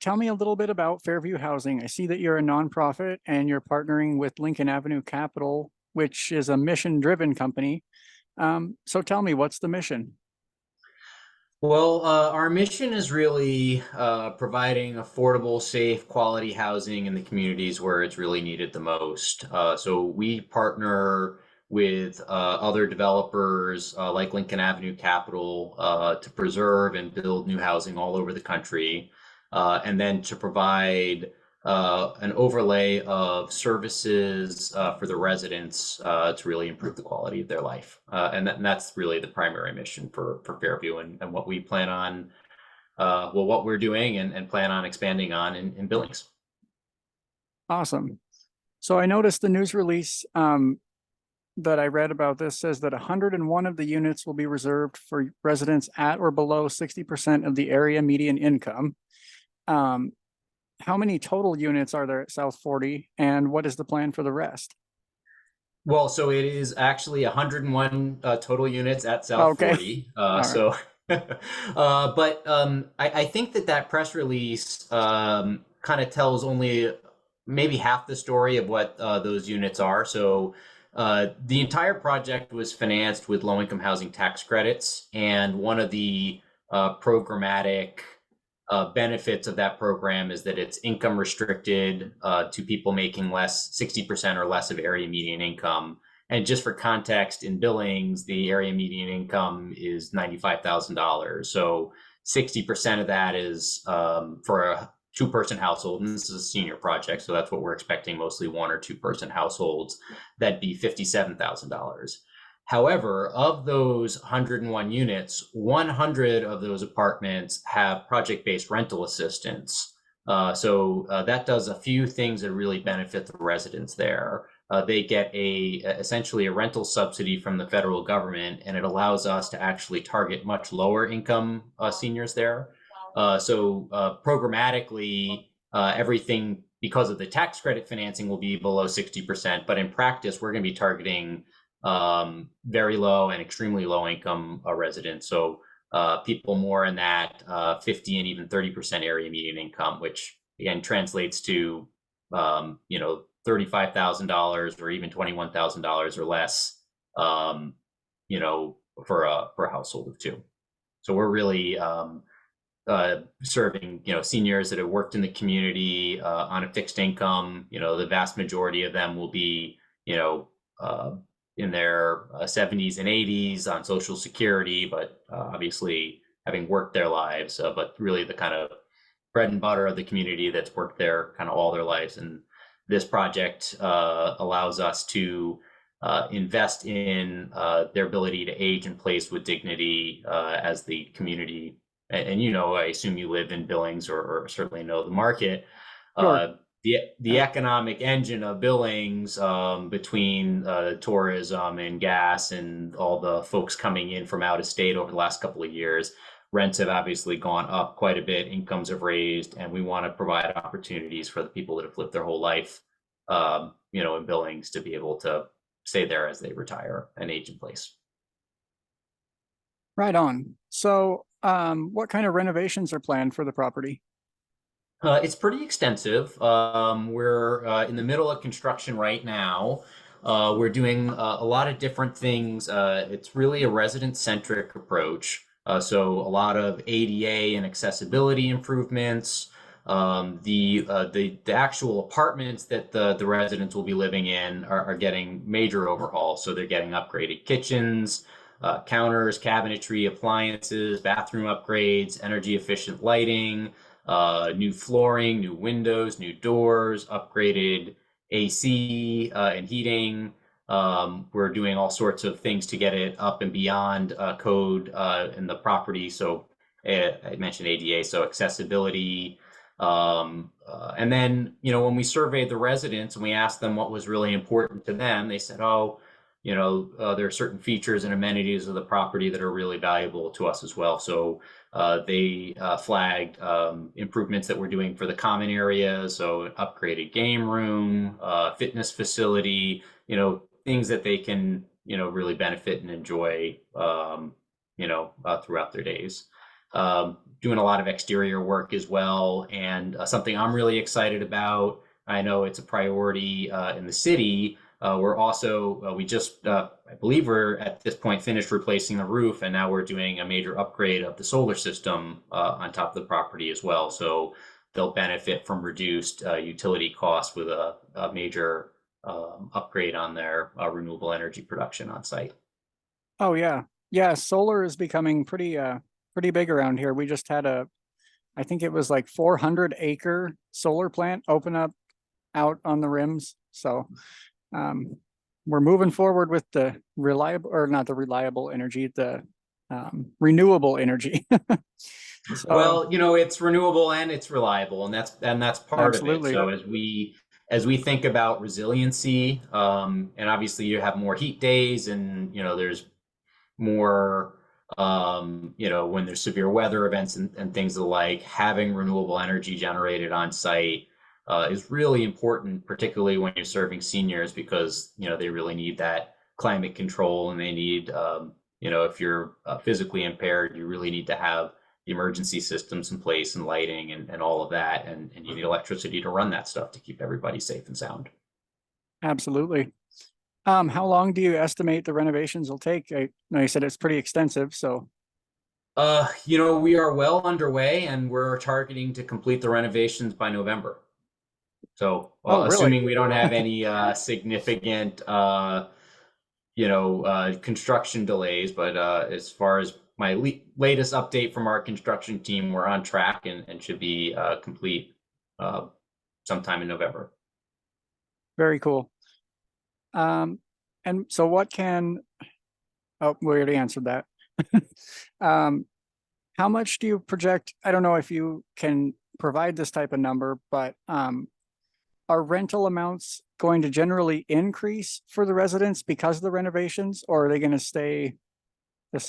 Tell me a little bit about Fairview Housing. I see that you're a nonprofit and you're partnering with Lincoln Avenue Capital, which is a mission-driven company. So tell me, what's the mission? Well, our mission is really providing affordable, safe, quality housing in the communities where it's really needed the most. So we partner with other developers like Lincoln Avenue Capital to preserve and build new housing all over the country, and then to provide an overlay of services for the residents to really improve the quality of their life. And that's really the primary mission for Fairview and what we plan on, what we're doing and plan on expanding on in Billings. Awesome. So I noticed the news release that I read about this says that 101 of the units will be reserved for residents at or below 60% of the area median income. How many total units are there at South 40, and what is the plan for the rest? Well, so it is actually 101 total units at South Okay. 40. All right. But I think that press release kind of tells only maybe half the story of what those units are. So the entire project was financed with low-income housing tax credits, and one of the programmatic benefits of that program is that it's income restricted to people making 60% or less of area median income. And just for context, in Billings, the area median income is $95,000. So 60% of that is for a two-person household, and this is a senior project, so that's what we're expecting, mostly one or two-person households. That'd be $57,000. However, of those 101 units, 100 of those apartments have project-based rental assistance. So that does a few things that really benefit the residents there. They get essentially a rental subsidy from the federal government, and it allows us to actually target much lower income seniors there. So programmatically, everything, because of the tax credit financing, will be below 60%. But in practice, we're going to be targeting very low and extremely low income residents. So people more in that 50 and even 30% area median income, which again translates to $35,000 or even $21,000 or less, for a household of two. So we're really serving seniors that have worked in the community on a fixed income. The vast majority of them will be in their 70s and 80s on Social Security, but obviously having worked their lives, but really the kind of bread and butter of the community that's worked there kind of all their lives. And this project allows us to invest in their ability to age in place with dignity as the community. And I assume you live in Billings or certainly know the market. Sure. The economic engine of Billings, between tourism and gas and all the folks coming in from out of state over the last couple of years, rents have obviously gone up quite a bit, incomes have raised, and we want to provide opportunities for the people that have lived their whole life, in Billings, to be able to stay there as they retire and age in place. Right on. So what kind of renovations are planned for the property? It's pretty extensive. We're in the middle of construction right now. We're doing a lot of different things. It's really a resident-centric approach. So a lot of ADA and accessibility improvements. The actual apartments that the residents will be living in are getting major overhauls. So they're getting upgraded kitchens, counters, cabinetry, appliances, bathroom upgrades, energy efficient lighting, new flooring, new windows, new doors, upgraded AC and heating. We're doing all sorts of things to get it up and beyond code in the property. So I mentioned ADA, so accessibility. And then, when we surveyed the residents and we asked them what was really important to them, they said, there are certain features and amenities of the property that are really valuable to us as well. So they flagged improvements that we're doing for the common areas, so an upgraded game room, fitness facility, things that they can, really benefit and enjoy, throughout their days. doing a lot of exterior work as well. And something I'm really excited about, I know it's a priority in the city. We're also, we just, I believe we're at this point finished replacing the roof, and now we're doing a major upgrade of the solar system on top of the property as well. So they'll benefit from reduced utility costs with a major upgrade on their renewable energy production on site. Oh yeah. Yeah, solar is becoming pretty big around here. We just had I think it was like 400-acre solar plant open up out on the rims. So we're moving forward with the reliable, or not the reliable energy, the renewable energy. So Well, it's renewable and it's reliable, and that's part of it. absolutely. So as we think about resiliency, and obviously you have more heat days, and there's more, when there's severe weather events and things of the like, having renewable energy generated on site is really important, particularly when you're serving seniors, because they really need that climate control, and they need, if you're physically impaired, you really need to have the emergency systems in place and lighting and all of that, and you need electricity to run that stuff to keep everybody safe and sound. Absolutely. How long do you estimate the renovations will take? I know you said it's pretty extensive, so We are well underway, and we're targeting to complete the renovations by November. So, oh really? assuming we don't have any significant, construction delays, but as far as my latest update from our construction team, we're on track and should be complete sometime in November. Very cool. And so oh, we already answered that. How much do you project? I don't know if you can provide this type of number, but are rental amounts going to generally increase for the residents because of the renovations, or are they going to stay the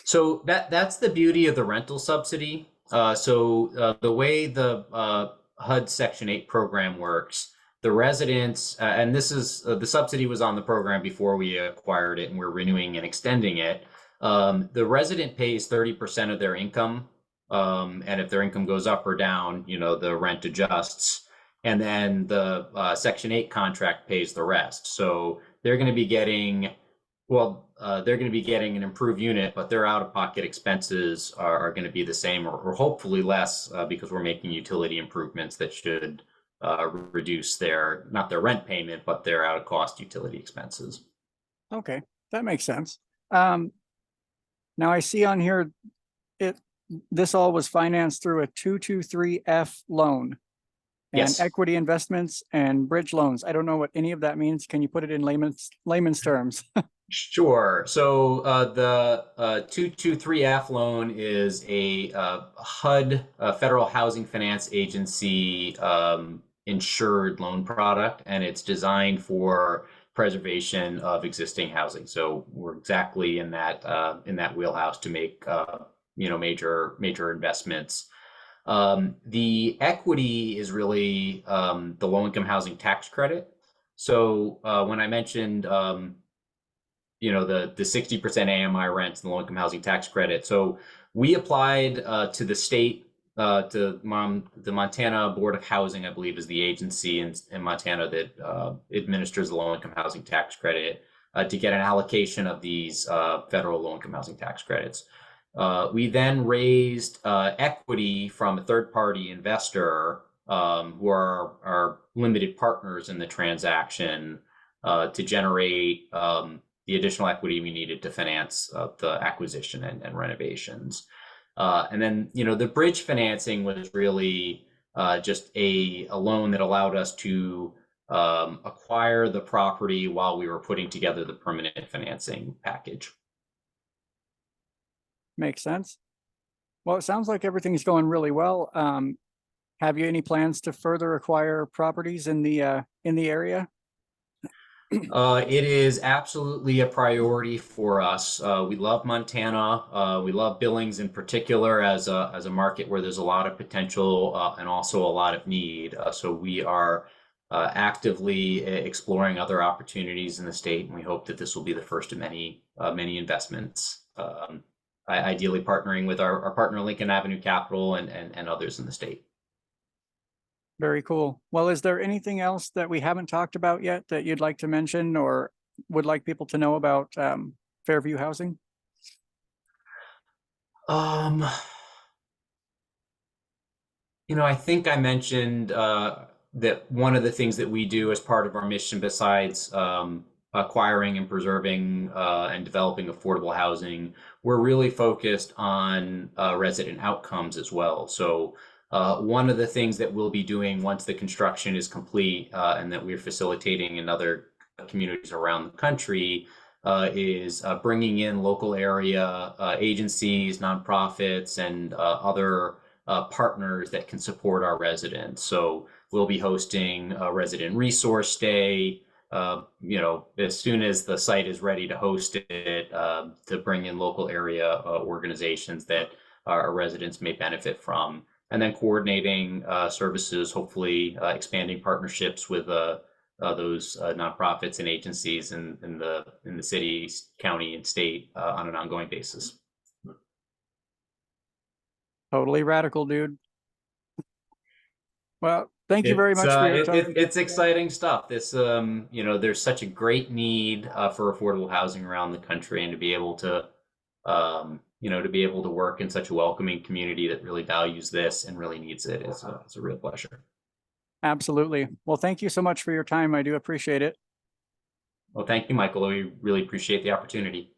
So that's the beauty of the rental subsidy. The way the HUD Section 8 program works, the residents, and this is the subsidy was on the program before we acquired it, and we're renewing and extending it. The resident pays 30% of their income, and if their income goes up or down, the rent adjusts, and then the Section 8 contract pays the rest. So they're going to be getting, they're going to be getting an improved unit, but their out-of-pocket expenses are going to be the same, or hopefully less, because we're making utility improvements that should reduce not their rent payment, but their out-of-cost utility expenses. Okay, that makes sense. Now I see on here, this all was financed through a 223F loan and Yes. equity investments and bridge loans. I don't know what any of that means. Can you put it in layman's terms? Sure. So the 223F loan is a HUD, Federal Housing Finance Agency insured loan product, and it's designed for preservation of existing housing. So we're exactly in that wheelhouse to make major investments. The equity is really the low-income housing tax credit. So when I mentioned the 60% AMI rents and the low-income housing tax credit, so we applied to the state, to the Montana Board of Housing, I believe, is the agency in Montana that administers the low-income housing tax credit, to get an allocation of these federal low-income housing tax credits. We then raised equity from a third-party investor, who are our limited partners in the transaction, to generate the additional equity we needed to finance the acquisition and renovations. And then, the bridge financing was really just a loan that allowed us to acquire the property while we were putting together the permanent financing package. Makes sense. Well, it sounds like everything's going really well. Have you any plans to further acquire properties in the area? It is absolutely a priority for us. We love Montana. We love Billings in particular as a market where there's a lot of potential and also a lot of need. So we are actively exploring other opportunities in the state, and we hope that this will be the first of many investments ideally partnering with our partner Lincoln Avenue Capital and others in the state. Very cool. Well, is there anything else that we haven't talked about yet that you'd like to mention or would like people to know about Fairview Housing? I think I mentioned that one of the things that we do as part of our mission, besides acquiring and preserving and developing affordable housing, we're really focused on resident outcomes as well. So one of the things that we'll be doing once the construction is complete and that we're facilitating in other communities around the country is bringing in local area agencies, nonprofits, and other partners that can support our residents. So we'll be hosting a resident resource day, as soon as the site is ready to host it, to bring in local area organizations that our residents may benefit from, and then coordinating services, hopefully expanding partnerships with those nonprofits and agencies in the city, county, and state on an ongoing basis. Totally radical, dude. Well, thank you very much for your time. It's exciting stuff. This, there's such a great need for affordable housing around the country, and to be able to, work in such a welcoming community that really values this and really needs it is a real pleasure. Absolutely. Well, thank you so much for your time. I do appreciate it. Well, thank you, Michael. We really appreciate the opportunity.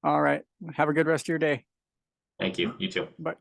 All right. Have a good rest of your day. Thank you. You too. Bye.